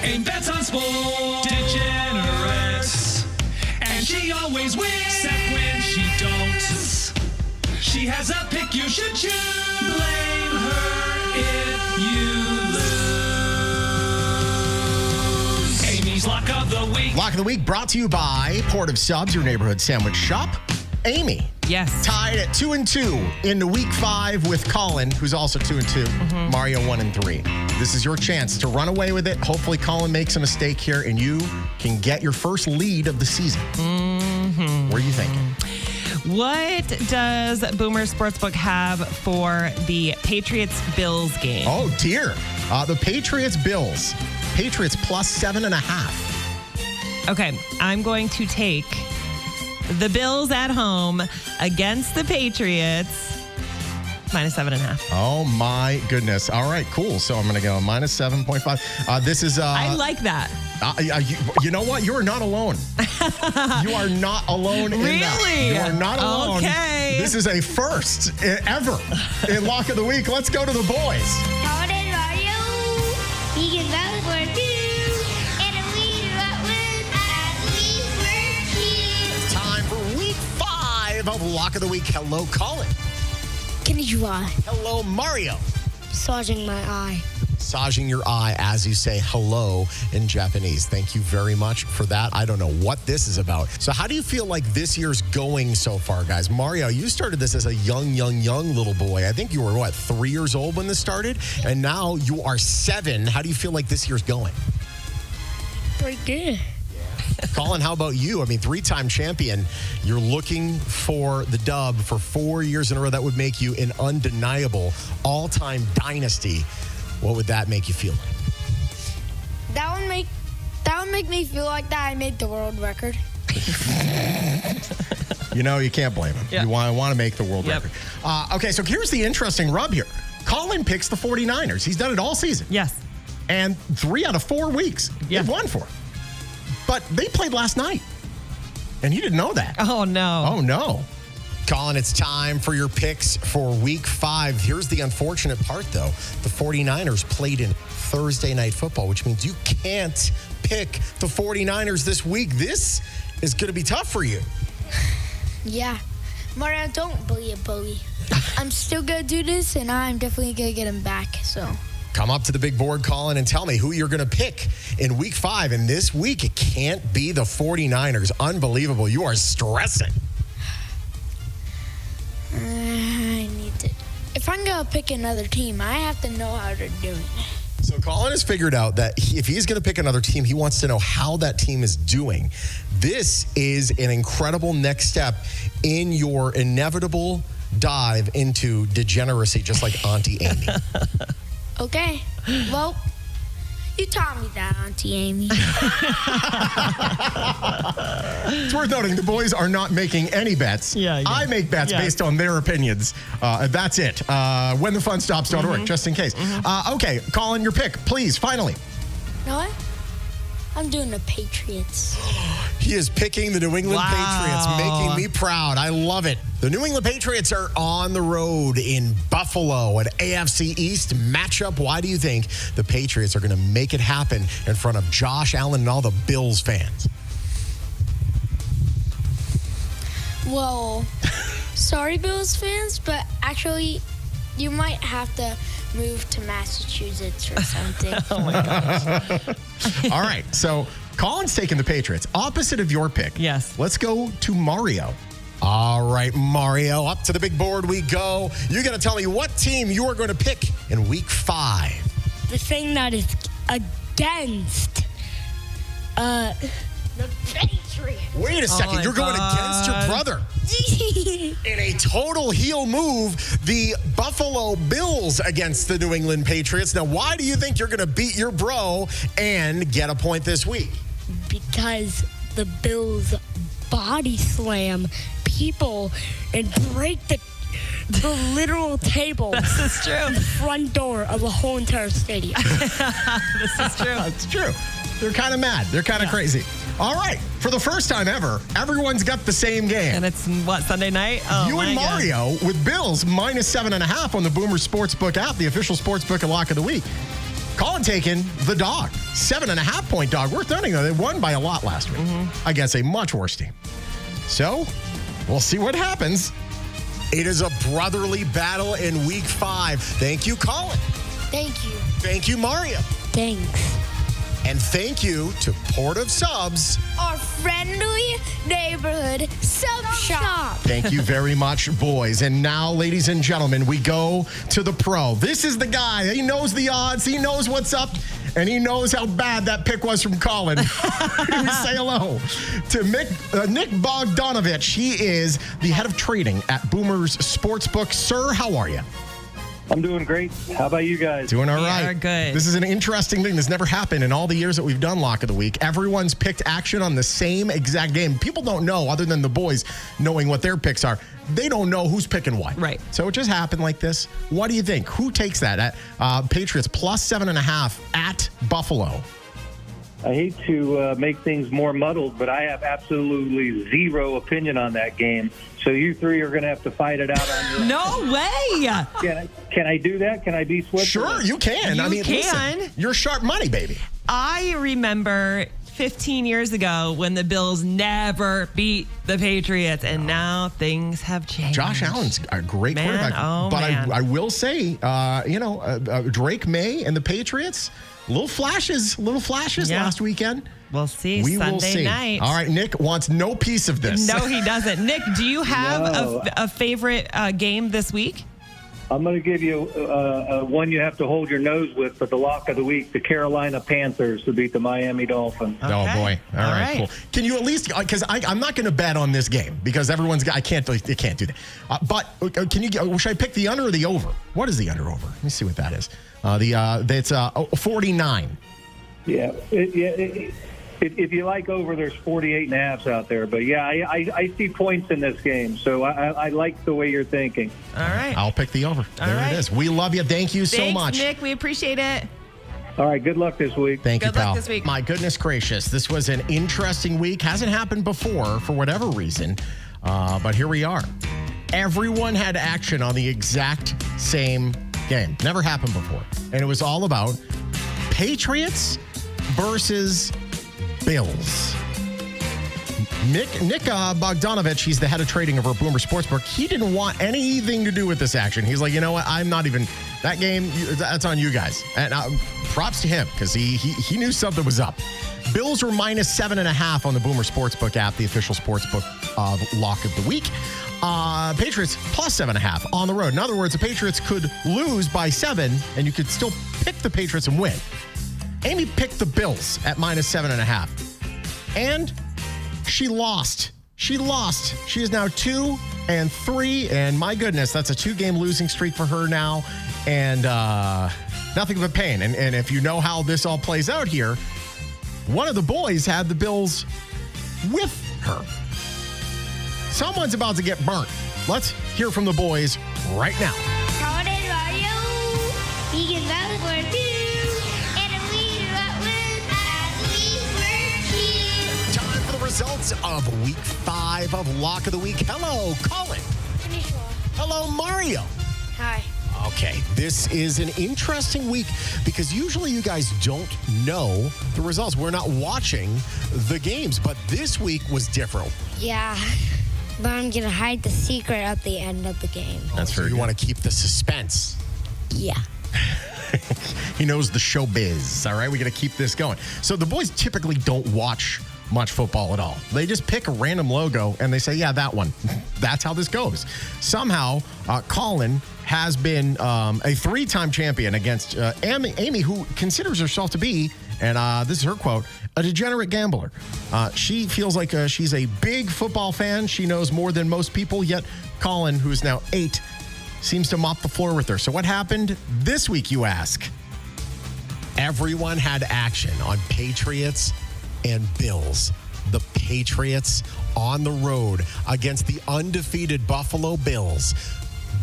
Aim bets on sports. Degenerates. And she always wins. Except when she don't. She has a pick you should choose. Blame her if you lose. Aimee's Lock of the Week. Lock of the Week brought to you by Port of Subs, your neighborhood sandwich shop. Aimee. Yes. Tied at 2-2 into week 5 with Colin, who's also 2-2. Mario 1-3. This is your chance to run away with it. Hopefully Colin makes a mistake here and you can get your first lead of the season. What are you thinking? What does Boomer Sportsbook have for the Patriots-Bills game? Oh, dear. The Patriots-Bills. Patriots plus 7.5. Okay, I'm going to take the Bills at home against the Patriots minus 7.5. Oh, my goodness. All right, cool. So I'm going to go minus 7.5. This is... I like that. You know what? You are not alone. You are not alone in that. Really? You are not alone. Okay. This is a first ever in Lock of the Week. Let's go to the boys. Colin and Mario, we can vote for two, and we vote with at least for two. Time for week 5 of Lock of the Week. Hello, Colin. Can you Hello, Mario. massaging my eye? Massaging your eye as you say hello in Japanese. Thank you very much for that. I don't know what this is about. So how do you feel like this year's going so far, guys? Mario, you started this as a young little boy. I think you were, 3 years old when this started? And now you are 7. How do you feel like this year's going? Pretty good. Colin, how about you? I mean, 3-time champion. You're looking for the dub for 4 years in a row. That would make you an undeniable all-time dynasty. What would that make you feel like? That would make me feel like that I made the world record. You know, you can't blame him. Yeah. You want to make the world record. Okay, so here's the interesting rub here. Colin picks the 49ers. He's done it all season. Yes. And 3 out of 4 weeks, Yeah. they've won for him. But they played last night. And you didn't know that. Oh, no. Oh, no. Colin, it's time for your picks for week 5. Here's the unfortunate part, though. The 49ers played in Thursday night football, which means you can't pick the 49ers this week. This is going to be tough for you. Yeah. Mario, don't bully a bully. I'm still going to do this, and I'm definitely going to get him back, so... Come up to the big board, Colin, and tell me who you're going to pick in week 5. And this week, it can't be the 49ers. Unbelievable. You are stressing. I need to... If I'm going to pick another team, I have to know how they're doing. So Colin has figured out that if he's going to pick another team, he wants to know how that team is doing. This is an incredible next step in your inevitable dive into degeneracy, just like Auntie Aimee. Okay. Well, you taught me that, Auntie Aimee. It's worth noting the boys are not making any bets. Yeah. I make bets based on their opinions. That's it. Whenthefunstops.org, just in case. Okay, Colin, your pick, please, finally. You know what? I'm doing the Patriots. He is picking the New England Patriots, making me proud. I love it. The New England Patriots are on the road in Buffalo, an AFC East matchup. Why do you think the Patriots are going to make it happen in front of Josh Allen and all the Bills fans? Well, sorry, Bills fans, but actually, you might have to move to Massachusetts or something. Oh, my gosh. All right, so Colin's taking the Patriots. Opposite of your pick. Yes. Let's go to Mario. All right, Mario, up to the big board we go. You're going to tell me what team you are going to pick in week 5. The thing that is against the Patriots. Wait a second, my you're going against your God. brother. In a total heel move, the Buffalo Bills against the New England Patriots. Now, why do you think you're going to beat your bro and get a point this week? Because the Bills body slam people and break the literal table. This is true. The front door of the whole entire stadium. This is true. It's true. They're kind of mad. They're kind of crazy. All right. For the first time ever, everyone's got the same game. And it's, what, Sunday night? Oh, You and my God. Mario with Bills minus 7.5 on the Boomer Sportsbook app, the official sportsbook of Lock of the Week. Colin taking the dog. 7.5-point dog. Worth noting, though, they won by a lot last week against a much worse team. So, we'll see what happens. It is a brotherly battle in week 5. Thank you, Colin. Thank you. Thank you, Mario. Thanks. And thank you to Port of Subs. Our friendly neighborhood sub shop. Thank you very much, boys. And now, ladies and gentlemen, we go to the pro. This is the guy. He knows the odds. He knows what's up. And he knows how bad that pick was from Colin. We say hello to Nick Bogdanovich. He is the head of trading at Boomer's Sportsbook. Sir, how are you? I'm doing great. How about you guys? Doing all We right. are good. This is an interesting thing. This never happened in all the years that we've done Lock of the Week. Everyone's picked action on the same exact game. People don't know, other than the boys knowing what their picks are. They don't know who's picking what. Right. So it just happened like this. What do you think? Who takes that? At Patriots plus 7.5 at Buffalo. I hate to make things more muddled, but I have absolutely zero opinion on that game. So you three are going to have to fight it out on your own. No way. Can I do that? Can I be Switzerland? Sure, you can. You can. Listen, you're sharp money, baby. I remember 15 years ago when the Bills never beat the Patriots, and now things have changed. Josh Allen's a great Man, quarterback. oh, but man. I will say, Drake May and the Patriots, little flashes Yeah. last weekend. We'll see We will Sunday see. night. All right, Nick wants no piece of this. No, he doesn't. Nick, do you have No. a favorite game this week? I'm going to give you one you have to hold your nose with for the lock of the week, the Carolina Panthers to beat the Miami Dolphins. Oh, Okay. boy. All right, cool. Can you at least, because I'm not going to bet on this game because everyone's got, they can't do that. But can you, should I pick the under or the over? What is the under over? Let me see what that is. It's 49. Yeah. If you like over, there's 48.5 out there. But, yeah, I see points in this game. So I like the way you're thinking. All right. I'll pick the over. There right. it is. We love you. Thank you so Thanks, much. Nick. We appreciate it. All right, good luck this week. Thank you, Good luck pal. this week. My goodness gracious. This was an interesting week. Hasn't happened before for whatever reason. But here we are. Everyone had action on the exact same game. Never happened before. And it was all about Patriots versus Bills. Nick Bogdanovich, he's the head of trading over at Boomer Sportsbook. He didn't want anything to do with this action. He's like, you know what? I'm not even, that game, that's on you guys. And props to him because he knew something was up. Bills were minus 7.5 on the Boomer Sportsbook app, the official sportsbook of Lock of the Week. Patriots plus 7.5 on the road. In other words, the Patriots could lose by 7 and you could still pick the Patriots and win. Aimee picked the Bills at minus 7.5. And she lost. She is now 2-3. And my goodness, that's a 2-game losing streak for her now. And nothing but pain. And if you know how this all plays out here, one of the boys had the Bills with her. Someone's about to get burnt. Let's hear from the boys right now. Colin and Mario, he can vouch for two, and we were Time for the results of week 5 of Lock of the Week. Hello, Colin. Hello, Mario. Hi. Okay, this is an interesting week because usually you guys don't know the results. We're not watching the games, but this week was different. Yeah, but I'm gonna hide the secret at the end of the game. That's fair. You want to keep the suspense. Yeah. He knows the showbiz. All right, we got to keep this going. So the boys typically don't watch much football at all. They just pick a random logo and they say, yeah, that one. That's how this goes. Somehow, Colin has been a 3-time champion against Aimee, who considers herself to be, and this is her quote, a degenerate gambler. She feels like she's a big football fan. She knows more than most people, yet Colin, who's now 8, seems to mop the floor with her. So what happened this week, you ask? Everyone had action on Patriots and Bills. The Patriots on the road against the undefeated Buffalo Bills.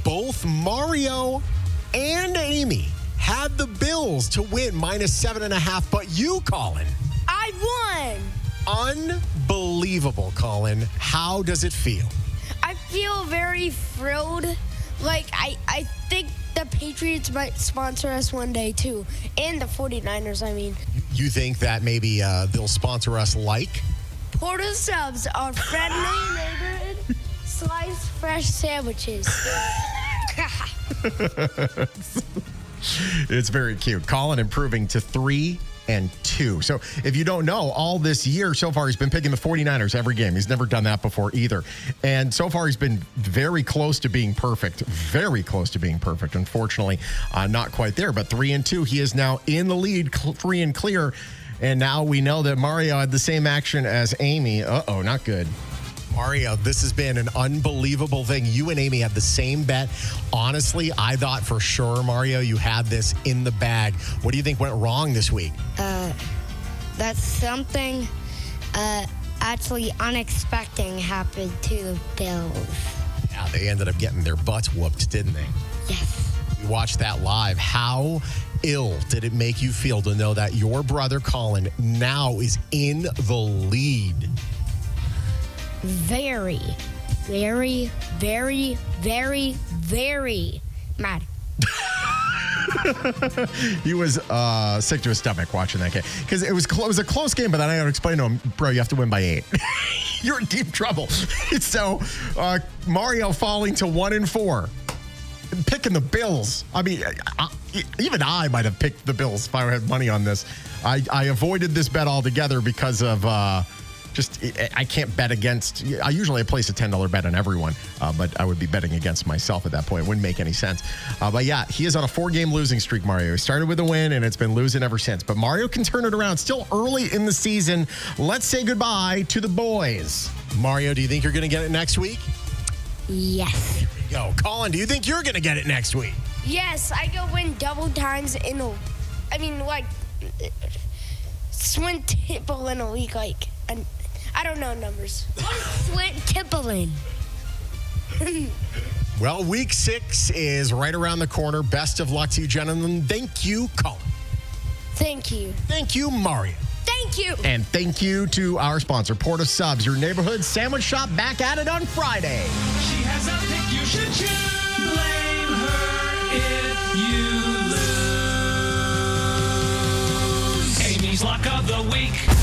Both Mario and Aimee had the Bills to win minus 7.5, but you, Colin. I won. Unbelievable, Colin. How does it feel? I feel very thrilled. Like, I think the Patriots might sponsor us one day, too. And the 49ers, I mean. You think that maybe they'll sponsor us like? Porter Subs, our friendly neighborhood sliced fresh sandwiches. It's very cute. Colin improving to 3-2. So if you don't know, all this year so far, he's been picking the 49ers every game. He's never done that before either. And so far, he's been very close to being perfect. Very close to being perfect. Unfortunately, not quite there. But 3-2, he is now in the lead, free and clear. And now we know that Mario had the same action as Aimee. Uh-oh, not good. Mario, this has been an unbelievable thing. You and Aimee had the same bet. Honestly, I thought for sure, Mario, you had this in the bag. What do you think went wrong this week? That's something actually unexpected happened to the Bills. Yeah, they ended up getting their butts whooped, didn't they? Yes. We watched that live. How ill did it make you feel to know that your brother Colin now is in the lead? Very, very, very, very, very mad. He was sick to his stomach watching that game because it was a close game, but then I had to explain to him, bro, you have to win by 8. You're in deep trouble. So Mario falling to 1-4. Picking the Bills. I mean, even I might have picked the Bills if I had money on this. I avoided this bet altogether because of I can't bet against. I usually place a $10 bet on everyone, but I would be betting against myself at that point. It wouldn't make any sense. But yeah, he is on a 4-game losing streak, Mario. He started with a win, and it's been losing ever since. But Mario can turn it around. Still early in the season. Let's say goodbye to the boys. Mario, do you think you're going to get it next week? Yes. Here we go. Colin, do you think you're going to get it next week? Yes, I go win double times in a... I mean, like... Swintiple in a week, like... I don't know numbers. Swintippling. Well, week 6 is right around the corner. Best of luck to you, gentlemen. Thank you, Colin. Thank you. Thank you, Mario. Thank you. And thank you to our sponsor, Porta Subs, your neighborhood sandwich shop, back at it on Friday. She has a pick you should choose. Blame her if you lose. Aimee's Lock of the Week.